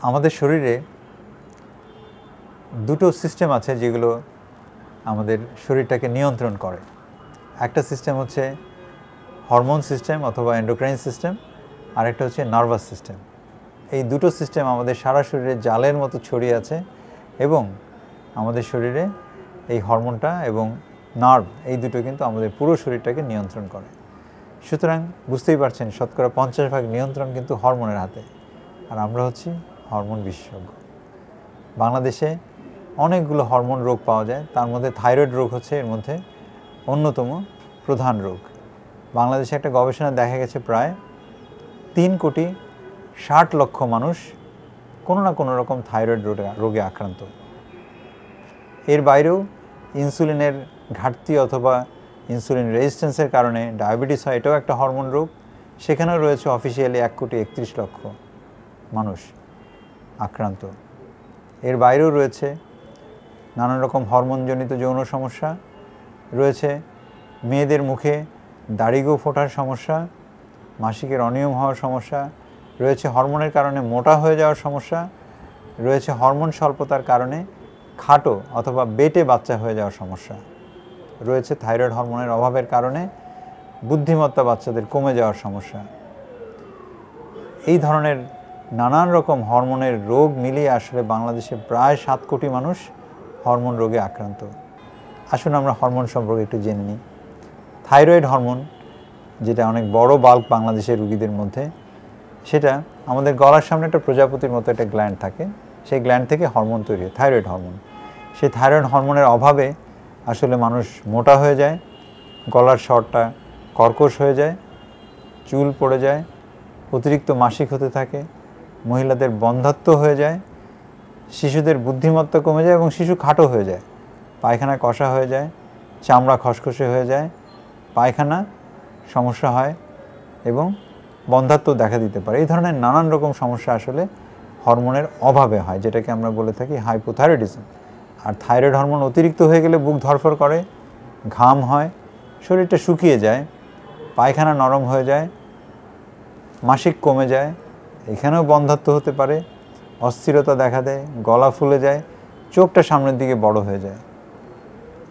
আমাদের শরীরে দুটো সিস্টেম আছে যেগুলো আমাদের শরীরটাকে নিয়ন্ত্রণ করে। একটা সিস্টেম হচ্ছে হরমোন সিস্টেম অথবা এন্ডোক্রাইন সিস্টেম, আর একটা হচ্ছে নার্ভাস সিস্টেম। এই দুটো সিস্টেম আমাদের সারা শরীরে জালের মতো ছড়িয়ে আছে এবং আমাদের শরীরে এই হরমোনটা এবং নার্ভ এই দুটো কিন্তু আমাদের পুরো শরীরটাকে নিয়ন্ত্রণ করে। সুতরাং বুঝতেই পারছেন, শতকরা 50% নিয়ন্ত্রণ কিন্তু হরমোনের হাতে, আর আমরা হচ্ছি হরমোন বিশেষজ্ঞ। বাংলাদেশে অনেকগুলো হরমোন রোগ পাওয়া যায়, তার মধ্যে থাইরয়েড রোগ হচ্ছে এর মধ্যে অন্যতম প্রধান রোগ। বাংলাদেশে একটা গবেষণা দেখা গেছে প্রায় 3,60,00,000 মানুষ কোনো না কোনো রকম থাইরয়েড রোগে আক্রান্ত। এর বাইরেও ইনসুলিনের ঘাটতি অথবা ইনসুলিন রেজিস্ট্যান্সের কারণে ডায়াবেটিস হয়, এটাও একটা হরমোন রোগ। সেখানেও রয়েছে অফিসিয়ালি 1,31,00,000 মানুষ আক্রান্ত। এর বাইরেও রয়েছে নানান রকম হরমোনজনিত যৌন সমস্যা, রয়েছে মেয়েদের মুখে দাড়িগো ফোটার সমস্যা, মাসিকের অনিয়ম হওয়ার সমস্যা, রয়েছে হরমোনের কারণে মোটা হয়ে যাওয়ার সমস্যা, রয়েছে হরমোন স্বল্পতার কারণে খাটো অথবা বেটে বাচ্চা হয়ে যাওয়ার সমস্যা, রয়েছে থাইরয়েড হরমোনের অভাবের কারণে বুদ্ধিমত্তা বাচ্চাদের কমে যাওয়ার সমস্যা। এই ধরনের নানান রকম হরমোনের রোগ মিলিয়ে আসলে বাংলাদেশে প্রায় 7 কোটি মানুষ হরমোন রোগে আক্রান্ত। আসুন আমরা হরমোন সম্পর্কে একটু জেনে নিই। থাইরয়েড হরমোন, যেটা অনেক বড় বাল্ক বাংলাদেশের রোগীদের মধ্যে, সেটা আমাদের গলার সামনে একটা প্রজাপতির মতো একটা গ্ল্যান্ড থাকে, সেই গ্ল্যান্ড থেকে হরমোন তৈরি হয়, থাইরয়েড হরমোন। সেই থাইরয়েড হরমোনের অভাবে আসলে মানুষ মোটা হয়ে যায়, গলার স্বরটা কর্কশ হয়ে যায়, চুল পড়ে যায়, অতিরিক্ত মাসিক হতে থাকে, মহিলাদের বন্ধ্যাত্ব হয়ে যায়, শিশুদের বুদ্ধিমত্তা কমে যায় এবং শিশু খাটো হয়ে যায়, পায়খানা কষা হয়ে যায়, চামড়া খসখসে হয়ে যায়, পায়খানা সমস্যা হয় এবং বন্ধ্যাত্ব দেখা দিতে পারে। এই ধরনের নানান রকম সমস্যা আসলে হরমোনের অভাবে হয়, যেটাকে আমরা বলে থাকি হাইপোথাইরয়েডিজম। আর থাইরয়েড হরমোন অতিরিক্ত হয়ে গেলে বুক ধরফর করে, ঘাম হয়, শরীরটা শুকিয়ে যায়, পায়খানা নরম হয়ে যায়, মাসিক কমে যায়, এখানেও বন্ধ্যাত্ব হতে পারে, অস্থিরতা দেখা দেয়, গলা ফুলে যায়, চোখটা সামনের দিকে বড় হয়ে যায়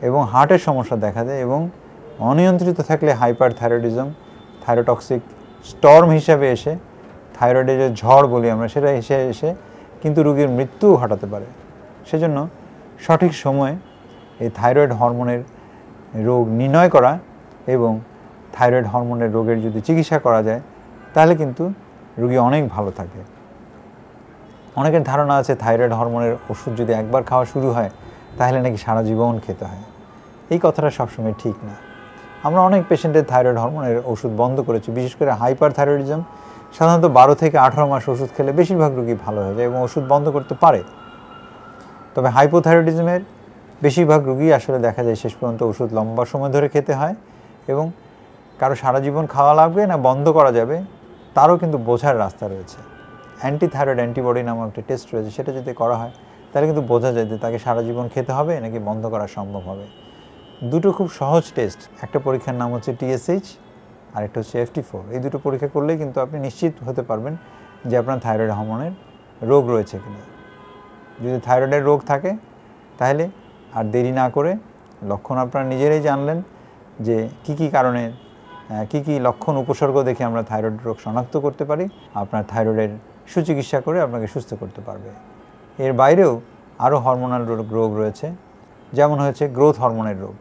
এবং হার্টের সমস্যা দেখা দেয় এবং অনিয়ন্ত্রিত থাকলে হাইপার থাইরয়েডিজম থাইরোটক্সিক স্টর্ম হিসাবে এসে, থাইরয়েডের যে ঝড় বলি আমরা, সেটা এসে কিন্তু রোগীর মৃত্যুও ঘটাতে পারে। সেজন্য সঠিক সময়ে এই থাইরয়েড হরমোনের রোগ নির্ণয় করা এবং থাইরয়েড হরমোনের রোগের যদি চিকিৎসা করা যায় তাহলে কিন্তু রোগী অনেক ভালো থাকে। অনেকের ধারণা আছে থাইরয়েড হরমোনের ওষুধ যদি একবার খাওয়া শুরু হয় তাহলে নাকি সারা জীবন খেতে হয়। এই কথাটা সবসময় ঠিক না। আমরা অনেক পেশেন্টের থাইরয়েড হরমোনের ওষুধ বন্ধ করেছি, বিশেষ করে হাইপার থাইরয়েডিজম সাধারণত 12 থেকে 18 মাস ওষুধ খেলে বেশিরভাগ রোগী ভালো হয়ে যায় এবং ওষুধ বন্ধ করতে পারে। তবে হাইপোথাইরয়েডিজমের বেশিরভাগ রোগী আসলে দেখা যায় শেষ পর্যন্ত ওষুধ লম্বা সময় ধরে খেতে হয় এবং কারো সারা জীবন খাওয়া লাগবে না বন্ধ করা যাবে তারও কিন্তু বোঝার রাস্তা রয়েছে। অ্যান্টি থাইরয়েড অ্যান্টিবডি নামক একটা টেস্ট রয়েছে, সেটা যদি করা হয় তাহলে কিন্তু বোঝা যায় যে তাকে সারা জীবন খেতে হবে নাকি বন্ধ করা সম্ভব হবে। দুটো খুব সহজ টেস্ট, একটা পরীক্ষার নাম হচ্ছে TSH আর একটা হচ্ছে FT4। এই দুটো পরীক্ষা করলেই কিন্তু আপনি নিশ্চিত হতে পারবেন যে আপনার থাইরয়েড হরমোনের রোগ রয়েছে কিনা। যদি থাইরয়েডের রোগ থাকে তাহলে আর দেরি না করে, লক্ষণ আপনারা নিজেরাই জানলেন যে কী কারণে কী লক্ষণ উপসর্গ দেখে আমরা থাইরয়েড রোগ শনাক্ত করতে পারি, আপনার থাইরয়েডের সুচিকিৎসা করে আপনাকে সুস্থ করতে পারবে। এর বাইরেও আরও হরমোনাল রোগ রয়েছে, যেমন হয়েছে গ্রোথ হরমোনের রোগ।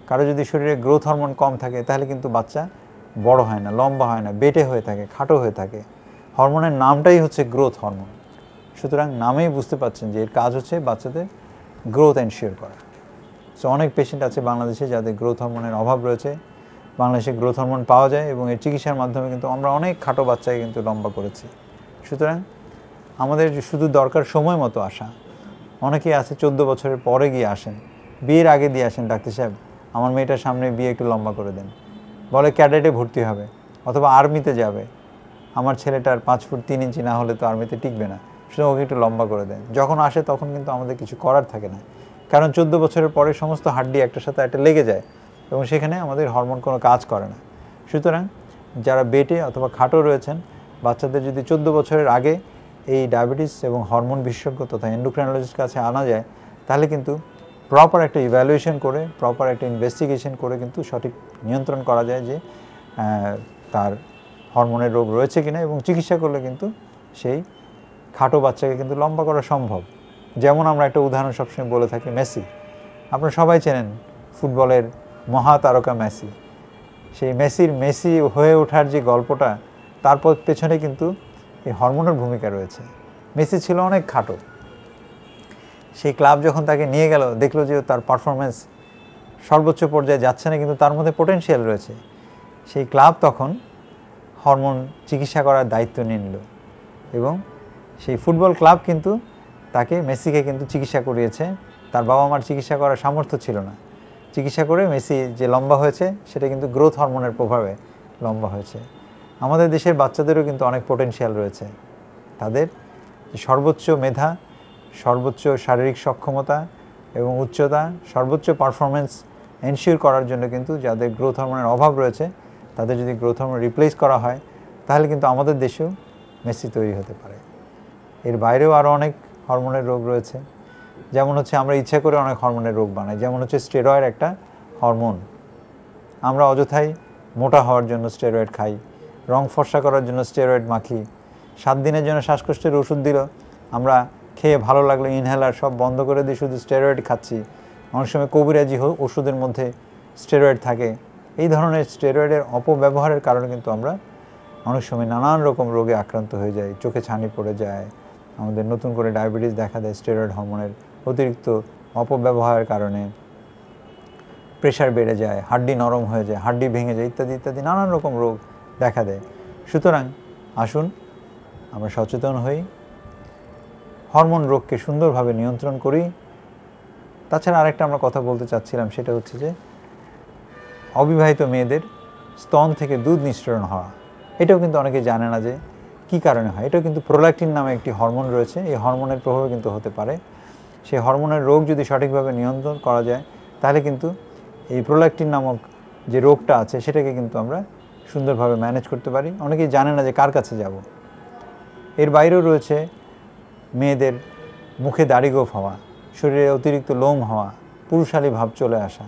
কারো যদি শরীরে গ্রোথ হরমোন কম থাকে তাহলে কিন্তু বাচ্চা বড় হয় না, লম্বা হয় না, বেটে হয়ে থাকে, খাটো হয়ে থাকে। হরমোনের নামটাই হচ্ছে গ্রোথ হরমোন। সুতরাং নামেই বুঝতে পারছেন যে এর কাজ হচ্ছে বাচ্চাদের গ্রোথ এনশিওর করা। সো অনেক পেশেন্ট আছে বাংলাদেশে যাদের গ্রোথ হরমোনের অভাব রয়েছে। বাংলাদেশে গ্রোথ হরমোন পাওয়া যায় এবং এর চিকিৎসার মাধ্যমে কিন্তু আমরা অনেক খাটো বাচ্চাকে কিন্তু লম্বা করেছি। সুতরাং আমাদের শুধু দরকার সময় মতো আসা। অনেকেই আছে 14 বছরের পরে গিয়ে আসেন, বিয়ের আগে দিয়ে আসেন, ডাক্তার সাহেব আমার মেয়েটার সামনে বিয়ে একটু লম্বা করে দেন। বলে ক্যাডেটে ভর্তি হবে অথবা আর্মিতে যাবে, আমার ছেলেটার 5 ফুট 3 ইঞ্চি না হলে তো আর্মিতে টিকবে না, সুতরাং ওকে একটু লম্বা করে দেন। যখন আসে তখন কিন্তু আমাদের কিছু করার থাকে না, কারণ 14 বছরের পরে সমস্ত হাড্ডি একটার সাথে একটা লেগে যায় এবং সেখানে আমাদের হরমোন কোনো কাজ করে না। সুতরাং যারা বেটে অথবা খাটো রয়েছেন, বাচ্চাদের যদি 14 বছরের আগে এই ডায়াবেটিস এবং হরমোন বিশেষজ্ঞ তথা এন্ডোক্রাইনোলজিস্টের কাছে আনা যায়, তাহলে কিন্তু প্রপার একটা ইভ্যালুয়েশন করে, প্রপার একটা ইনভেস্টিগেশন করে কিন্তু সঠিক নিয়ন্ত্রণ করা যায় যে তার হরমোনের রোগ রয়েছে কিনা, এবং চিকিৎসা করলে কিন্তু সেই খাটো বাচ্চাকে কিন্তু লম্বা করা সম্ভব। যেমন আমরা একটা উদাহরণ সবসময় বলে থাকি, মেসি। আপনারা সবাই চেনেন ফুটবলের মহাতারকা মেসি। সেই মেসি হয়ে ওঠার যে গল্পটা, তারপর পেছনে কিন্তু এই হরমোনের ভূমিকা রয়েছে। মেসি ছিল অনেক খাটো, সেই ক্লাব যখন তাকে নিয়ে গেল, দেখলো যে তার পারফরমেন্স সর্বোচ্চ পর্যায়ে যাচ্ছে না, কিন্তু তার মধ্যে পোটেনশিয়াল রয়েছে। সেই ক্লাব তখন হরমোন চিকিৎসা করার দায়িত্ব নিয়ে নিল, এবং সেই ফুটবল ক্লাব কিন্তু মেসিকে কিন্তু চিকিৎসা করিয়েছে। তার বাবা মার চিকিৎসা করার সামর্থ্য ছিল না, চিকিৎসা করে মেসি যে লম্বা হয়েছে সেটা কিন্তু গ্রোথ হরমোনের প্রভাবে লম্বা হয়েছে। আমাদের দেশের বাচ্চাদেরও কিন্তু অনেক পোটেনশিয়াল রয়েছে। তাদের সর্বোচ্চ মেধা, সর্বোচ্চ শারীরিক সক্ষমতা এবং উচ্চতা, সর্বোচ্চ পারফরমেন্স এনশিওর করার জন্য কিন্তু যাদের গ্রোথ হরমোনের অভাব রয়েছে, তাদের যদি গ্রোথ হরমোন রিপ্লেস করা হয়, তাহলে কিন্তু আমাদের দেশেও মেসি তৈরি হতে পারে। এর বাইরেও আরও অনেক হরমোনের রোগ রয়েছে। যেমন হচ্ছে আমরা ইচ্ছা করে অনেক হরমোনের রোগ বানাই। যেমন হচ্ছে স্টেরয়েড একটা হরমোন। আমরা অযথাই মোটা হওয়ার জন্য স্টেরয়েড খাই, রং ফর্সা করার জন্য স্টেরয়েড মাখি, 7 দিনের জন্য শ্বাসকষ্টের ওষুধ দিল, আমরা খেয়ে ভালো লাগলো ইনহেলার সব বন্ধ করে দিয়ে শুধু স্টেরয়েড খাচ্ছি। অনেক সময় কবিরাজি ওষুধের মধ্যে স্টেরয়েড থাকে। এই ধরনের স্টেরয়েডের অপব্যবহারের কারণে কিন্তু আমরা অনেক সময় নানান রকম রোগে আক্রান্ত হয়ে যাই। চোখে ছানি পড়ে যায়, আমাদের নতুন করে ডায়াবেটিস দেখা দেয় স্টেরয়েড হরমোনের অতিরিক্ত অপব্যবহারের কারণে। প্রেশার বেড়ে যায়, হাড্ডি নরম হয়ে যায়, হাড্ডি ভেঙে যায়, ইত্যাদি ইত্যাদি নানান রকম রোগ দেখা দেয়। সুতরাং আসুন আমরা সচেতন হই, হরমোন রোগকে সুন্দরভাবে নিয়ন্ত্রণ করি। তাছাড়া আরেকটা আমরা কথা বলতে চাচ্ছিলাম, সেটা হচ্ছে যে অবিবাহিত মেয়েদের স্তন থেকে দুধ নিঃসরণ হওয়া, এটাও কিন্তু অনেকে জানে না যে কী কারণে হয়। এটাও কিন্তু প্রোল্যাক্টিন নামে একটি হরমোন রয়েছে, এই হরমোনের প্রভাবে কিন্তু হতে পারে। সেই হরমোনের রোগ যদি সঠিকভাবে নিয়ন্ত্রণ করা যায়, তাহলে কিন্তু এই প্রোল্যাক্টিন নামক যে রোগটা আছে সেটাকে কিন্তু আমরা সুন্দরভাবে ম্যানেজ করতে পারি। অনেকেই জানে না যে কার কাছে যাব। এর বাইরেও রয়েছে মেয়েদের মুখে দাড়ি গোঁফ হওয়া, শরীরে অতিরিক্ত লোম হওয়া, পুরুষালী ভাব চলে আসা,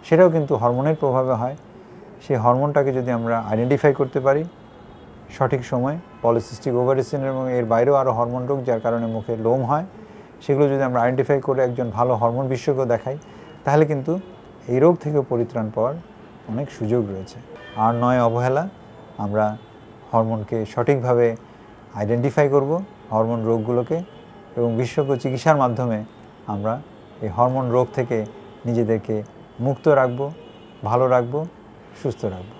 সেটাও কিন্তু হরমোনের প্রভাবে হয়। সেই হরমোনটাকে যদি আমরা আইডেন্টিফাই করতে পারি সঠিক সময়, পলিসিস্টিক ওভারি সিনড্রোম এবং এর বাইরেও আরও হরমোন রোগ যার কারণে মুখে লোম হয়, সেগুলো যদি আমরা আইডেন্টিফাই করে একজন ভালো হরমোন বিশেষজ্ঞ দেখাই, তাহলে কিন্তু এই রোগ থেকেও পরিত্রাণ পাওয়ার অনেক সুযোগ রয়েছে। আর নয় অবহেলা, আমরা হরমোনকে সঠিকভাবে আইডেন্টিফাই করব, হরমোন রোগগুলোকে, এবং বিশেষজ্ঞ চিকিৎসার মাধ্যমে আমরা এই হরমোন রোগ থেকে নিজেদেরকে মুক্ত রাখব, ভালো রাখব, সুস্থ রাখব।